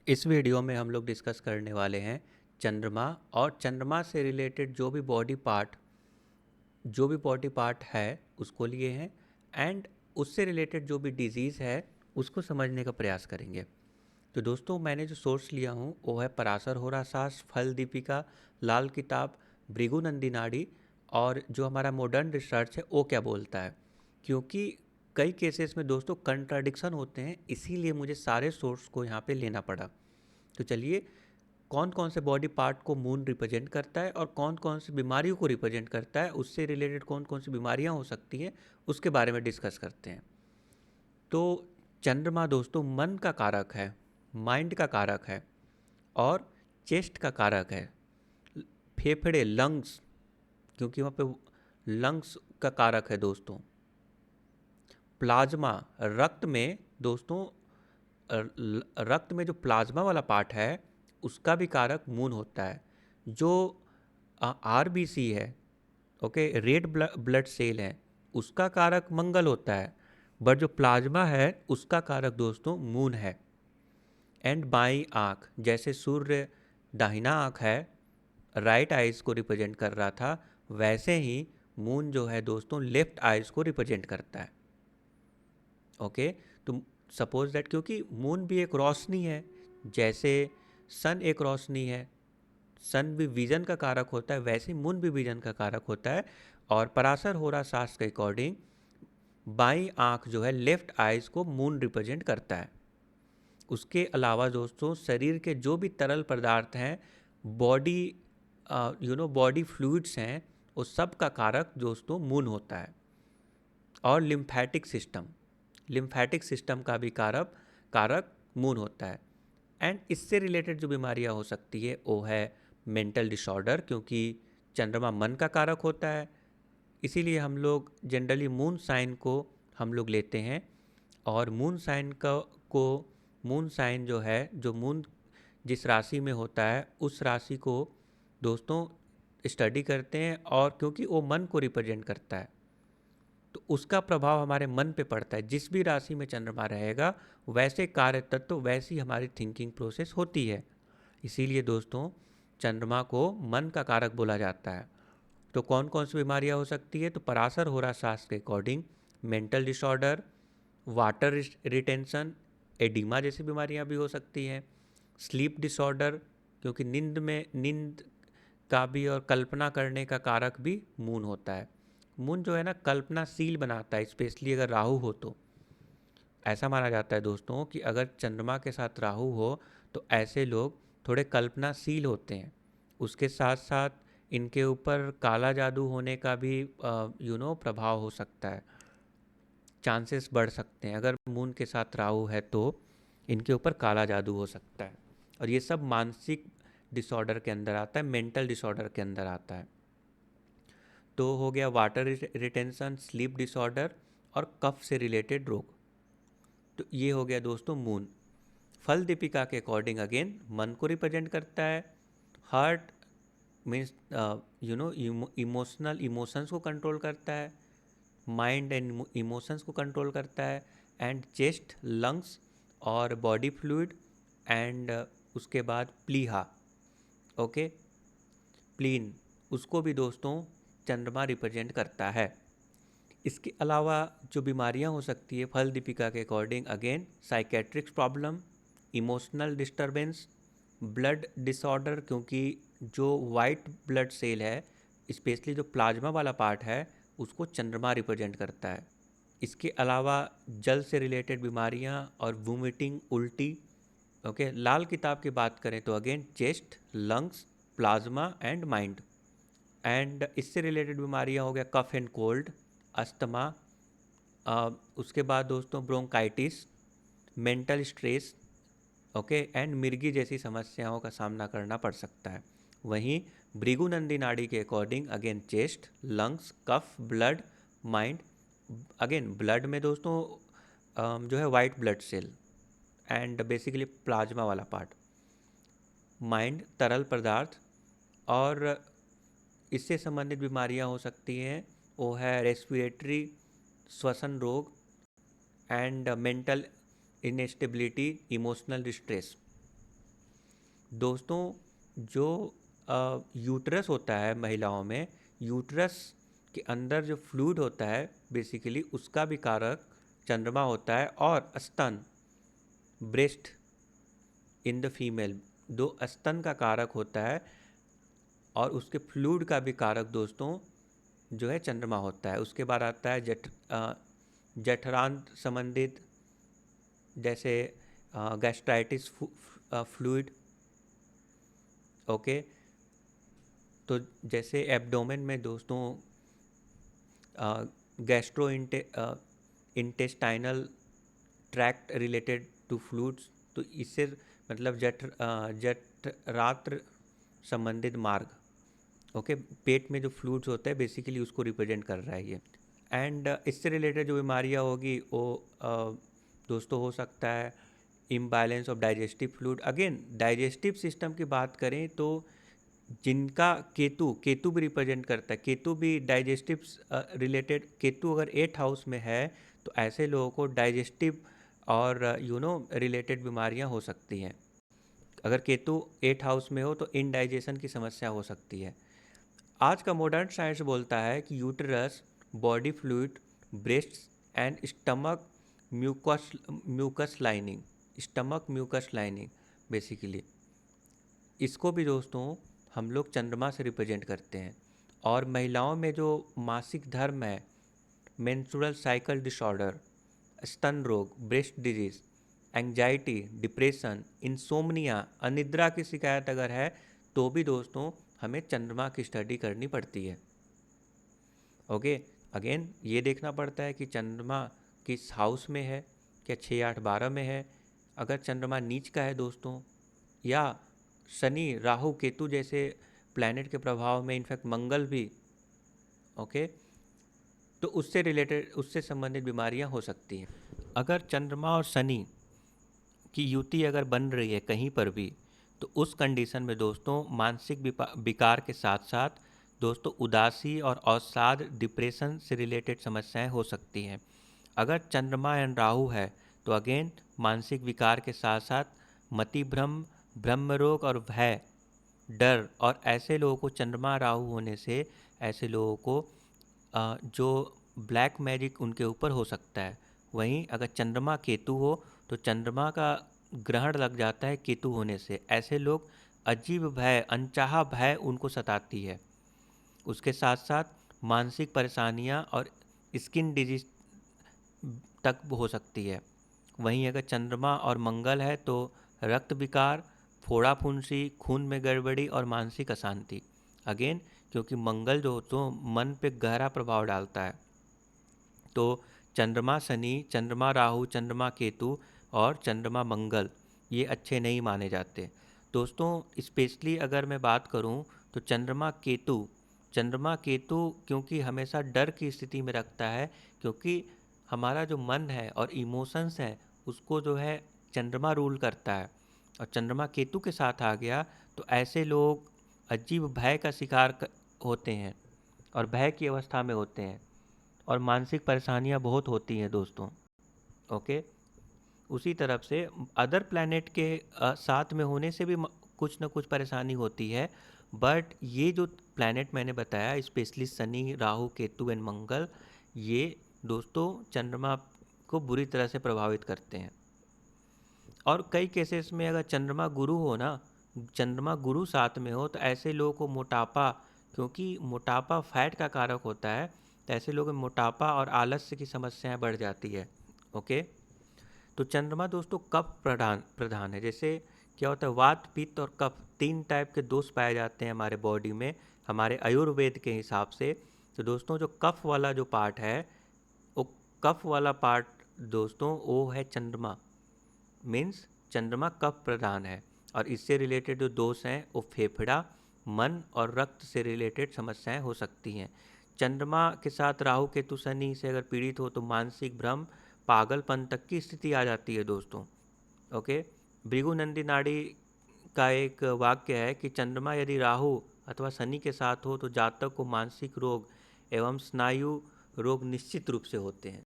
इस वीडियो में हम लोग डिस्कस करने वाले हैं चंद्रमा और चंद्रमा से रिलेटेड जो भी बॉडी पार्ट है उसको लिए हैं एंड उससे रिलेटेड जो भी डिजीज़ है उसको समझने का प्रयास करेंगे। तो दोस्तों मैंने जो सोर्स लिया हूँ वो है पराशर होरा शास्त्र, फल दीपिका, लाल किताब, भृगुनंदी नाड़ी और जो हमारा मॉडर्न रिसर्च है वो क्या बोलता है। क्योंकि कई केसेस में दोस्तों कंट्राडिक्शन होते हैं, इसीलिए मुझे सारे सोर्स को यहाँ पे लेना पड़ा। तो चलिए, कौन कौन से बॉडी पार्ट को मून रिप्रेजेंट करता है और कौन कौन सी बीमारियों को रिप्रेजेंट करता है, उससे रिलेटेड कौन कौन सी बीमारियां हो सकती हैं उसके बारे में डिस्कस करते हैं। तो चंद्रमा दोस्तों मन का कारक है, माइंड का कारक है और चेस्ट का कारक है, फेफड़े लंग्स, क्योंकि वहाँ पे लंग्स का कारक है दोस्तों। प्लाज्मा, रक्त में दोस्तों, रक्त में जो प्लाज्मा वाला पार्ट है उसका भी कारक मून होता है। जो आरबीसी है, ओके, रेड ब्लड सेल है, उसका कारक मंगल होता है, बट जो प्लाज्मा है उसका कारक दोस्तों मून है। एंड बाई आँख, जैसे सूर्य दाहिना आँख है, राइट आइज़ को रिप्रेजेंट कर रहा था, वैसे ही मून जो है दोस्तों लेफ्ट आइज़ को रिप्रेजेंट करता है। ओके, तो सपोज दैट, क्योंकि मून भी एक रोशनी है, जैसे सन एक रोशनी है, सन भी विजन का कारक होता है, वैसे मून भी विजन का कारक होता है। और पराशर होरा शास्त्र के अकॉर्डिंग बाई आँख जो है लेफ्ट आइज को मून रिप्रेजेंट करता है। उसके अलावा दोस्तों शरीर के जो भी तरल पदार्थ हैं, बॉडी बॉडी फ्लूइड्स हैं, उस सब का कारक दोस्तों मून होता है। और लिम्फैटिक सिस्टम का भी कारक मून होता है। एंड इससे रिलेटेड जो बीमारियां हो सकती है वो है मेंटल डिसऑर्डर, क्योंकि चंद्रमा मन का कारक होता है, इसीलिए हम लोग जनरली मून साइन को हम लोग लेते हैं। और मून साइन जो है, जो मून जिस राशि में होता है उस राशि को दोस्तों स्टडी करते हैं, और क्योंकि वो मन को रिप्रेजेंट करता है तो उसका प्रभाव हमारे मन पे पड़ता है। जिस भी राशि में चंद्रमा रहेगा वैसे कार्य तत्व, वैसी हमारी थिंकिंग प्रोसेस होती है। इसीलिए दोस्तों चंद्रमा को मन का कारक बोला जाता है। तो कौन कौन सी बीमारियां हो सकती है, तो पराशर होरा शास्त्र के according mental disorder, water retention, oedema जैसी बीमारियां भी हो सकती हैं, स्लीप डिसऑर्डर, क्योंकि नींद का भी और कल्पना करने का कारक भी मून होता है। मून जो है ना कल्पनाशील बनाता है, स्पेशली अगर राहु हो तो। ऐसा माना जाता है दोस्तों कि अगर चंद्रमा के साथ राहु हो तो ऐसे लोग थोड़े कल्पनाशील होते हैं। उसके साथ साथ इनके ऊपर काला जादू होने का भी प्रभाव हो सकता है, चांसेस बढ़ सकते हैं। अगर मून के साथ राहु है तो इनके ऊपर काला जादू हो सकता है। और ये सब मानसिक डिसऑर्डर के अंदर आता है, मेंटल डिसऑर्डर के अंदर आता है। तो हो गया वाटर रिटेंशन, स्लीप डिसऑर्डर और कफ से रिलेटेड रोग। तो ये हो गया दोस्तों मून। फल दीपिका के अकॉर्डिंग अगेन मन को रिप्रेजेंट करता है। हार्ट मीन्स इमोशंस को कंट्रोल करता है, माइंड एंड इमोशंस को कंट्रोल करता है। एंड चेस्ट, लंग्स और बॉडी फ्लूइड। एंड उसके बाद प्लीहा, ओके, प्लीन, उसको भी दोस्तों चंद्रमा रिप्रेजेंट करता है। इसके अलावा जो बीमारियां हो सकती है फल दीपिका के according again psychiatric problem, emotional disturbance, blood disorder, क्योंकि जो वाइट ब्लड सेल है, स्पेशली जो प्लाज्मा वाला पार्ट है, उसको चंद्रमा रिप्रेजेंट करता है। इसके अलावा जल से रिलेटेड बीमारियां और वोमिटिंग, उल्टी। ओके, लाल किताब की बात करें तो again chest, lungs, plasma and mind. And इससे रिलेटेड बीमारियां हो गया कफ एंड कोल्ड, अस्थमा, उसके बाद दोस्तों bronchitis, mental stress, okay, and मिर्गी जैसी समस्याओं का सामना करना पड़ सकता है। वहीं भृगुनंदी नाड़ी के अकॉर्डिंग अगेन चेस्ट, लंग्स, कफ, ब्लड, माइंड। अगेन ब्लड में दोस्तों जो है white blood cell and basically plasma वाला पार्ट, माइंड तरल पदार्थ। और इससे संबंधित बीमारियां हो सकती हैं, वो है रेस्पिरेटरी, श्वसन रोग and mental instability, emotional distress. दोस्तों जो यूट्रस होता है महिलाओं में, यूट्रस के अंदर जो फ्लूइड होता है बेसिकली उसका भी कारक चंद्रमा होता है, और स्तन, ब्रेस्ट इन द फीमेल, दो स्तन का कारक होता है और उसके फ्लूइड का भी कारक दोस्तों जो है चंद्रमा होता है। उसके बाद आता है जठरांत संबंधित, जैसे गैस्ट्राइटिस फ्लूइड। ओके, तो जैसे एब्डोमेन में दोस्तों gastro intestinal tract related to fluids, तो इससे मतलब जठरांत्र संबंधित मार्ग। ओके, पेट में जो फ्लूइड्स होते हैं बेसिकली उसको रिप्रेजेंट कर रहा है ये। एंड इससे रिलेटेड जो बीमारियाँ होगी वो दोस्तों हो सकता है imbalance of digestive fluid. Again digestive system की बात करें तो जिनका केतु भी रिप्रेजेंट करता है, केतु भी डाइजेस्टिव रिलेटेड, केतु अगर 8th हाउस में है तो ऐसे लोगों को डाइजेस्टिव और रिलेटेड बीमारियां हो सकती हैं। अगर केतु 8th हाउस में हो तो इनडाइजेशन की समस्या हो सकती है। आज का मॉडर्न साइंस बोलता है कि uterus, body fluid, breast and stomach mucus lining, stomach mucus lining basically, इसको भी दोस्तों हम लोग चंद्रमा से रिप्रेजेंट करते हैं। और महिलाओं में जो मासिक धर्म है, मेंस्ट्रुअल साइकिल डिसऑर्डर, स्तन रोग, breast disease, anxiety, depression, insomnia, अनिद्रा की शिकायत अगर है तो भी दोस्तों हमें चंद्रमा की स्टडी करनी पड़ती है। ओके, अगेन ये देखना पड़ता है कि चंद्रमा किस हाउस में है, क्या 6, 8, 12 में है। अगर चंद्रमा नीच का है दोस्तों, या शनि, राहु, केतु जैसे प्लैनेट के प्रभाव में, इनफैक्ट मंगल भी, ओके, तो उससे रिलेटेड, उससे संबंधित बीमारियां हो सकती हैं। अगर चंद्रमा और शनि की युति अगर बन रही है कहीं पर भी, तो उस कंडीशन में दोस्तों मानसिक विकार के साथ साथ दोस्तों उदासी और अवसाद, डिप्रेशन से रिलेटेड समस्याएं हो सकती हैं। अगर चंद्रमा एंड राहु है तो अगेन मानसिक विकार के साथ साथ मति भ्रम, ब्रह्म रोग और भय, डर, और ऐसे लोगों को चंद्रमा राहु होने से ऐसे लोगों को जो ब्लैक मैजिक उनके ऊपर हो सकता है। वहीं अगर चंद्रमा केतु हो तो चंद्रमा का ग्रहण लग जाता है केतु होने से, ऐसे लोग अजीब भय, अनचाहा भय उनको सताती है। उसके साथ साथ मानसिक परेशानियां और स्किन डिजीज तक हो सकती है। वहीं अगर चंद्रमा और मंगल है तो रक्त विकार, फोड़ा फुंसी, खून में गड़बड़ी और मानसिक अशांति। अगेन क्योंकि मंगल जो तो मन पे गहरा प्रभाव डालता है, तो चंद्रमा शनि, चंद्रमा राहु, चंद्रमा केतु और चंद्रमा मंगल ये अच्छे नहीं माने जाते दोस्तों। स्पेशली अगर मैं बात करूं तो चंद्रमा केतु क्योंकि हमेशा डर की स्थिति में रखता है, क्योंकि हमारा जो मन है और इमोशंस है उसको जो है चंद्रमा रूल करता है, और चंद्रमा केतु के साथ आ गया तो ऐसे लोग अजीब भय का शिकार होते हैं और भय की अवस्था में होते हैं और मानसिक परेशानियां बहुत होती हैं दोस्तों। ओके, उसी तरफ से अदर प्लैनेट के साथ में होने से भी कुछ ना कुछ परेशानी होती है, बट ये जो प्लैनेट मैंने बताया स्पेशली शनि, राहु, केतु एंड मंगल, ये दोस्तों चंद्रमा को बुरी तरह से प्रभावित करते हैं। और कई केसेस में अगर चंद्रमा गुरु हो ना, चंद्रमा गुरु साथ में हो तो ऐसे लोगों को मोटापा, क्योंकि मोटापा फैट का कारक होता है, तो ऐसे लोगों में मोटापा और आलस्य की समस्याएं बढ़ जाती है। ओके, तो चंद्रमा दोस्तों कफ प्रधान है। जैसे क्या होता है, वात, पित्त और कफ 3 टाइप के दोष पाए जाते हैं हमारे बॉडी में, हमारे आयुर्वेद के हिसाब से। तो दोस्तों जो कफ वाला जो पार्ट है, वो कफ वाला पार्ट दोस्तों वो है चंद्रमा, मीन्स चंद्रमा कफ प्रधान है। और इससे रिलेटेड जो दोष हैं वो फेफड़ा, मन और रक्त से रिलेटेड समस्याएं हो सकती हैं। चंद्रमा के साथ राहु केतु शनि से अगर पीड़ित हो तो मानसिक भ्रम, पागलपन तक की स्थिति आ जाती है दोस्तों। ओके, भृगुनंदी नाड़ी का एक वाक्य है कि चंद्रमा यदि राहु अथवा शनि के साथ हो तो जातक को मानसिक रोग एवं स्नायु रोग निश्चित रूप से होते हैं।